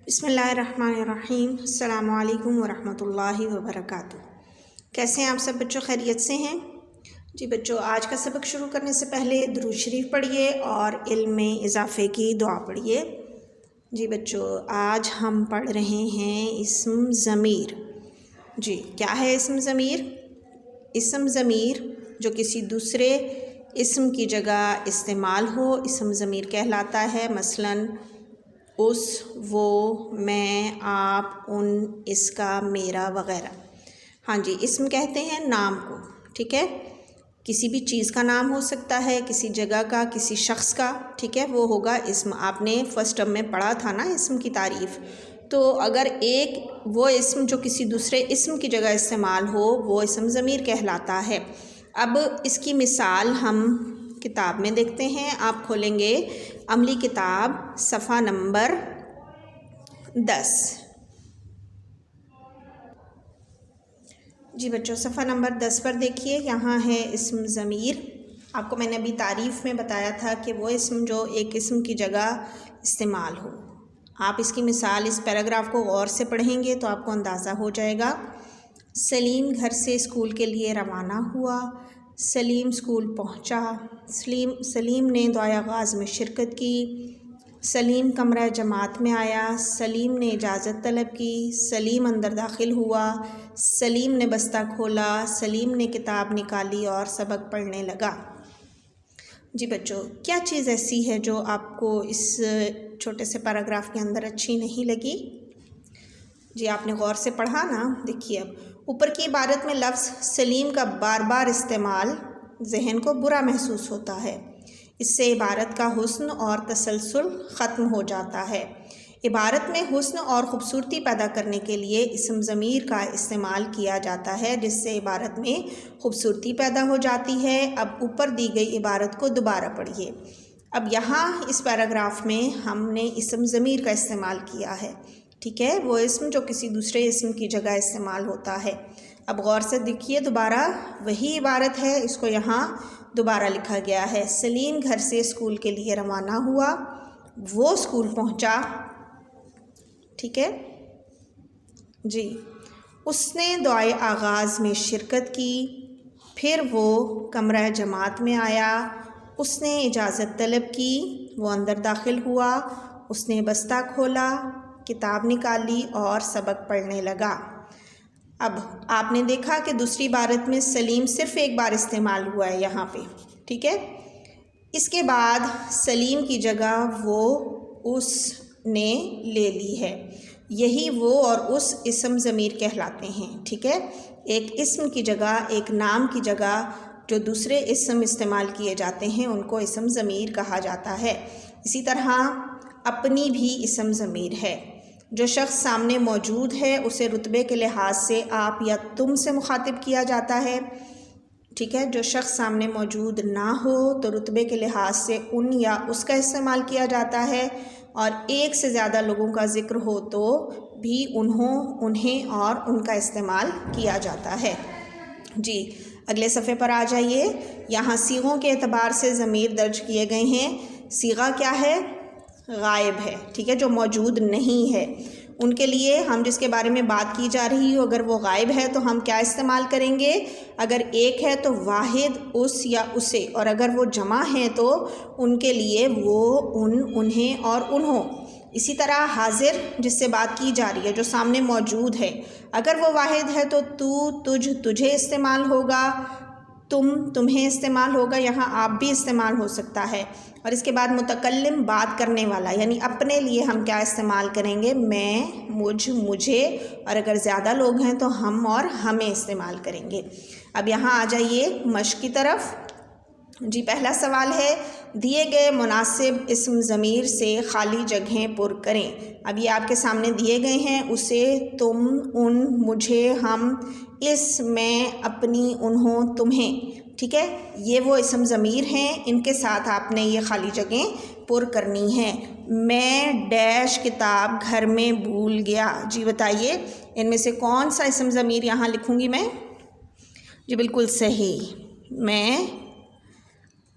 بسم اللہ الرحمن الرحیم۔ السلام علیکم ورحمۃ اللہ وبرکاتہ۔ کیسے ہیں آپ سب بچوں؟ خیریت سے ہیں؟ جی بچوں، آج کا سبق شروع کرنے سے پہلے درود شریف پڑھیے اور علم میں اضافے کی دعا پڑھیے۔ جی بچوں، آج ہم پڑھ رہے ہیں اسم ضمیر۔ جی کیا ہے اسم ضمیر؟ اسم ضمیر جو کسی دوسرے اسم کی جگہ استعمال ہو اسم ضمیر کہلاتا ہے۔ مثلاً اس، وہ، میں، آپ، ان، اس کا، میرا وغیرہ۔ ہاں جی، اسم کہتے ہیں نام کو، ٹھیک ہے؟ کسی بھی چیز کا نام ہو سکتا ہے، کسی جگہ کا، کسی شخص کا، ٹھیک ہے؟ وہ ہوگا اسم۔ آپ نے فرسٹ ٹرم میں پڑھا تھا نا اسم کی تعریف۔ تو اگر ایک وہ اسم جو کسی دوسرے اسم کی جگہ استعمال ہو وہ اسم ضمیر کہلاتا ہے۔ اب اس کی مثال ہم کتاب میں دیکھتے ہیں۔ آپ کھولیں گے عملی کتاب صفحہ نمبر 10۔ جی بچوں، صفحہ نمبر 10 پر دیکھیے، یہاں ہے اسم ضمیر۔ آپ کو میں نے ابھی تعریف میں بتایا تھا کہ وہ اسم جو ایک اسم کی جگہ استعمال ہو۔ آپ اس کی مثال اس پیراگراف کو غور سے پڑھیں گے تو آپ کو اندازہ ہو جائے گا۔ سلیم گھر سے اسکول کے لیے روانہ ہوا۔ سلیم اسکول پہنچا۔ سلیم نے دعائے آغاز میں شرکت کی۔ سلیم کمرہ جماعت میں آیا۔ سلیم نے اجازت طلب کی۔ سلیم اندر داخل ہوا۔ سلیم نے بستہ کھولا۔ سلیم نے کتاب نکالی اور سبق پڑھنے لگا۔ جی بچوں، کیا چیز ایسی ہے جو آپ کو اس چھوٹے سے پیراگراف کے اندر اچھی نہیں لگی؟ جی آپ نے غور سے پڑھا نا؟ دیکھیے اب اوپر کی عبارت میں لفظ سلیم کا بار بار استعمال ذہن کو برا محسوس ہوتا ہے۔ اس سے عبارت کا حسن اور تسلسل ختم ہو جاتا ہے۔ عبارت میں حسن اور خوبصورتی پیدا کرنے کے لیے اسم ضمیر کا استعمال کیا جاتا ہے، جس سے عبارت میں خوبصورتی پیدا ہو جاتی ہے۔ اب اوپر دی گئی عبارت کو دوبارہ پڑھیے۔ اب یہاں اس پیراگراف میں ہم نے اسم ضمیر کا استعمال کیا ہے، ٹھیک ہے؟ وہ اسم جو کسی دوسرے اسم کی جگہ استعمال ہوتا ہے۔ اب غور سے دیکھیے، دوبارہ وہی عبارت ہے، اس کو یہاں دوبارہ لکھا گیا ہے۔ سلیم گھر سے اسکول کے لیے روانہ ہوا۔ وہ اسکول پہنچا، ٹھیک ہے جی۔ اس نے دعائے آغاز میں شرکت کی۔ پھر وہ کمرہ جماعت میں آیا۔ اس نے اجازت طلب کی۔ وہ اندر داخل ہوا۔ اس نے بستہ کھولا، کتاب نکالی اور سبق پڑھنے لگا۔ اب آپ نے دیکھا کہ دوسری عبارت میں سلیم صرف ایک بار استعمال ہوا ہے یہاں پہ، ٹھیک ہے؟ اس کے بعد سلیم کی جگہ وہ اس نے لے لی ہے۔ یہی وہ اور اس اسم ضمیر کہلاتے ہیں، ٹھیک ہے؟ ایک اسم کی جگہ، ایک نام کی جگہ جو دوسرے اسم استعمال کیے جاتے ہیں ان کو اسم ضمیر کہا جاتا ہے۔ اسی طرح اپنی بھی اسم ضمیر ہے۔ جو شخص سامنے موجود ہے اسے رتبے کے لحاظ سے آپ یا تم سے مخاطب کیا جاتا ہے، ٹھیک ہے؟ جو شخص سامنے موجود نہ ہو تو رتبے کے لحاظ سے ان یا اس کا استعمال کیا جاتا ہے، اور ایک سے زیادہ لوگوں کا ذکر ہو تو بھی انہوں، انہیں اور ان کا استعمال کیا جاتا ہے۔ جی اگلے صفحے پر آ جائیے۔ یہاں صیغوں کے اعتبار سے ضمیر درج کیے گئے ہیں۔ صیغہ کیا ہے؟ غائب ہے، ٹھیک ہے؟ جو موجود نہیں ہے ان کے لیے ہم جس کے بارے میں بات کی جا رہی ہو اگر وہ غائب ہے تو ہم کیا استعمال کریں گے؟ اگر ایک ہے تو واحد، اس یا اسے، اور اگر وہ جمع ہیں تو ان کے لیے وہ، ان، انہیں اور انہوں۔ اسی طرح حاضر جس سے بات کی جا رہی ہے، جو سامنے موجود ہے، اگر وہ واحد ہے تو تو، تجھ، تجھے استعمال ہوگا، تم، تمہیں استعمال ہوگا، یہاں آپ بھی استعمال ہو سکتا ہے۔ اور اس کے بعد متکلم بات کرنے والا، یعنی اپنے لیے ہم کیا استعمال کریں گے؟ میں، مجھ، مجھے، اور اگر زیادہ لوگ ہیں تو ہم اور ہمیں استعمال کریں گے۔ اب یہاں آ جائیے مشق کی طرف۔ جی پہلا سوال ہے، دیے گئے مناسب اسم ضمیر سے خالی جگہیں پر کریں۔ اب یہ آپ کے سامنے دیے گئے ہیں، اسے، تم، ان، مجھے، ہم، اس، میں، اپنی، انہوں، تمہیں، ٹھیک ہے؟ یہ وہ اسم ضمیر ہیں، ان کے ساتھ آپ نے یہ خالی جگہیں پر کرنی ہیں۔ میں ڈیش کتاب گھر میں بھول گیا۔ جی بتائیے ان میں سے کون سا اسم ضمیر یہاں لکھوں گی میں؟ جی بالکل صحیح، میں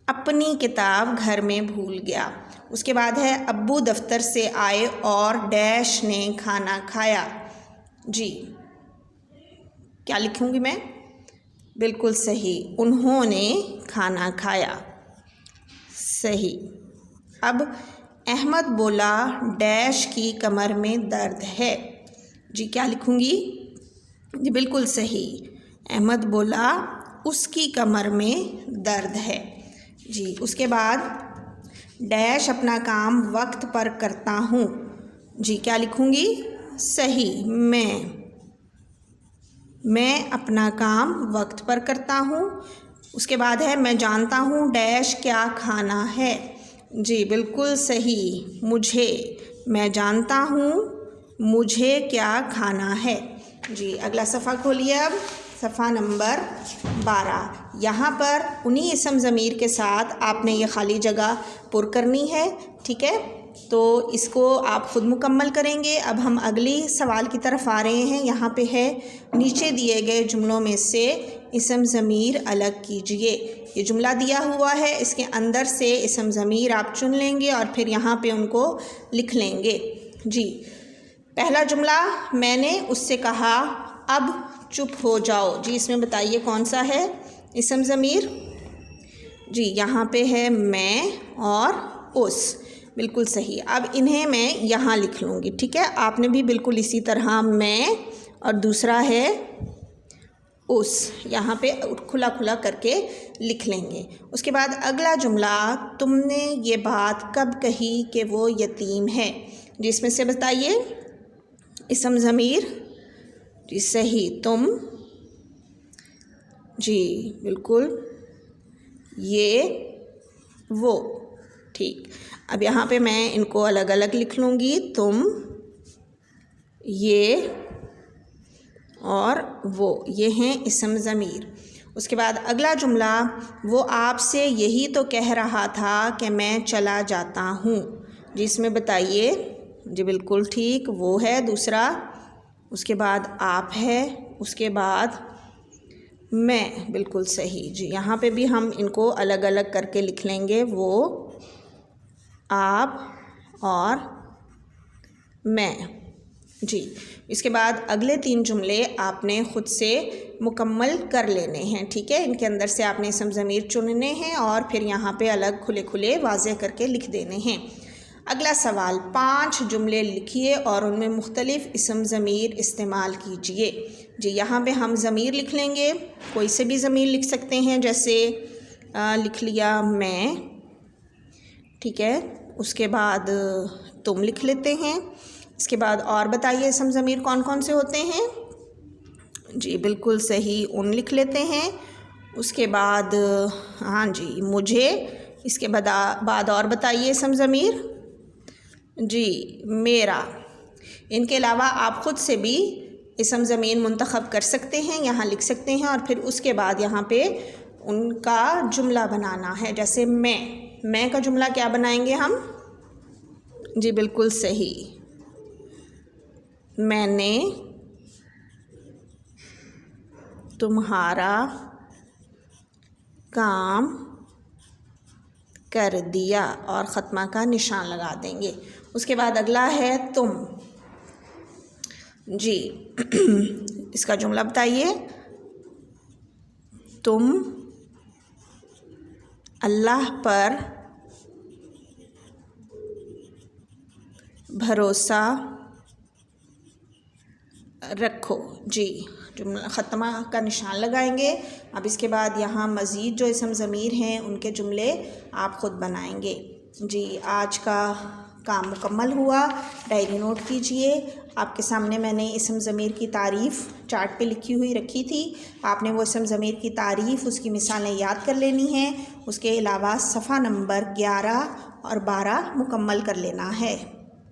اپنی کتاب گھر میں بھول گیا۔ اس کے بعد ہے ابو دفتر سے آئے اور ڈیش نے کھانا کھایا۔ جی کیا لکھوں گی میں؟ بالکل صحیح، انہوں نے کھانا کھایا۔ صحیح۔ اب احمد بولا ڈیش کی کمر میں درد ہے۔ جی کیا لکھوں گی؟ جی بالکل صحیح، احمد بولا اس کی کمر میں درد ہے۔ جی اس کے بعد ڈیش اپنا کام وقت پر کرتا ہوں۔ جی کیا لکھوں گی؟ صحیح، میں اپنا کام وقت پر کرتا ہوں۔ اس کے بعد ہے میں جانتا ہوں ڈیش کیا کھانا ہے۔ جی بالکل صحیح، میں جانتا ہوں مجھے کیا کھانا ہے۔ جی اگلا صفحہ کھولیے، اب صفحہ نمبر 12۔ یہاں پر انہی اسم ضمیر کے ساتھ آپ نے یہ خالی جگہ پر کرنی ہے، ٹھیک ہے؟ تو اس کو آپ خود مکمل کریں گے۔ اب ہم اگلی سوال کی طرف آ رہے ہیں۔ یہاں پہ ہے نیچے دیے گئے جملوں میں سے اسم ضمیر الگ کیجئے۔ یہ جملہ دیا ہوا ہے، اس کے اندر سے اسم ضمیر آپ چن لیں گے اور پھر یہاں پہ ان کو لکھ لیں گے۔ جی پہلا جملہ، میں نے اس سے کہا اب چپ ہو جاؤ۔ جی اس میں بتائیے کون سا ہے اسم ضمیر؟ جی یہاں پہ ہے میں اور اس، بالکل صحیح۔ اب انہیں میں یہاں لکھ لوں گی، ٹھیک ہے؟ آپ نے بھی بالکل اسی طرح میں اور دوسرا ہے اس، یہاں پہ کھلا کھلا کر کے لکھ لیں گے۔ اس کے بعد اگلا جملہ، تم نے یہ بات کب کہی کہ وہ یتیم ہے؟ جی اس میں سے بتائیے اسم ضمیر۔ جی صحیح، تم، جی بالکل، یہ وہ، ٹھیک۔ اب یہاں پہ میں ان کو الگ الگ لکھ لوں گی، تم، یہ اور وہ، یہ ہیں اسم ضمیر۔ اس کے بعد اگلا جملہ، وہ آپ سے یہی تو کہہ رہا تھا کہ میں چلا جاتا ہوں۔ جی اس میں بتائیے۔ جی بالکل ٹھیک، وہ ہے دوسرا، اس کے بعد آپ ہے، اس کے بعد میں، بالکل صحیح۔ جی یہاں پہ بھی ہم ان کو الگ الگ کر کے لکھ لیں گے، وہ، آپ اور میں۔ جی اس کے بعد اگلے 3 جملے آپ نے خود سے مکمل کر لینے ہیں، ٹھیک ہے؟ ان کے اندر سے آپ نے اسم ضمیر چننے ہیں اور پھر یہاں پہ الگ کھلے کھلے واضح کر کے لکھ دینے ہیں۔ اگلا سوال، 5 جملے لکھیے اور ان میں مختلف اسم ضمیر استعمال کیجئے۔ جی یہاں پہ ہم ضمیر لکھ لیں گے، کوئی سے بھی ضمیر لکھ سکتے ہیں، جیسے لکھ لیا میں، ٹھیک ہے؟ اس کے بعد تم لکھ لیتے ہیں۔ اس کے بعد اور بتائیے اسم ضمیر کون کون سے ہوتے ہیں؟ جی بالکل صحیح، ان لکھ لیتے ہیں۔ اس کے بعد ہاں جی مجھے، اس کے بعد اور بتائیے اسم ضمیر۔ جی میرا۔ ان کے علاوہ آپ خود سے بھی اسم ضمیر منتخب کر سکتے ہیں، یہاں لکھ سکتے ہیں اور پھر اس کے بعد یہاں پہ ان کا جملہ بنانا ہے، جیسے میں کا جملہ کیا بنائیں گے ہم؟ جی بالکل صحیح، میں نے تمہارا کام کر دیا اور ختمہ کا نشان لگا دیں گے۔ اس کے بعد اگلا ہے تم۔ جی اس کا جملہ بتائیے، تم اللہ پر بھروسہ رکھو۔ جی جملہ ختمہ کا نشان لگائیں گے۔ اب اس کے بعد یہاں مزید جو اسم ضمیر ہیں ان کے جملے آپ خود بنائیں گے۔ جی آج کا کام مکمل ہوا، ڈائری نوٹ کیجئے۔ آپ کے سامنے میں نے اسم ضمیر کی تعریف چارٹ پہ لکھی ہوئی رکھی تھی، آپ نے وہ اسم ضمیر کی تعریف، اس کی مثالیں یاد کر لینی ہیں۔ اس کے علاوہ صفحہ نمبر 11 اور 12 مکمل کر لینا ہے۔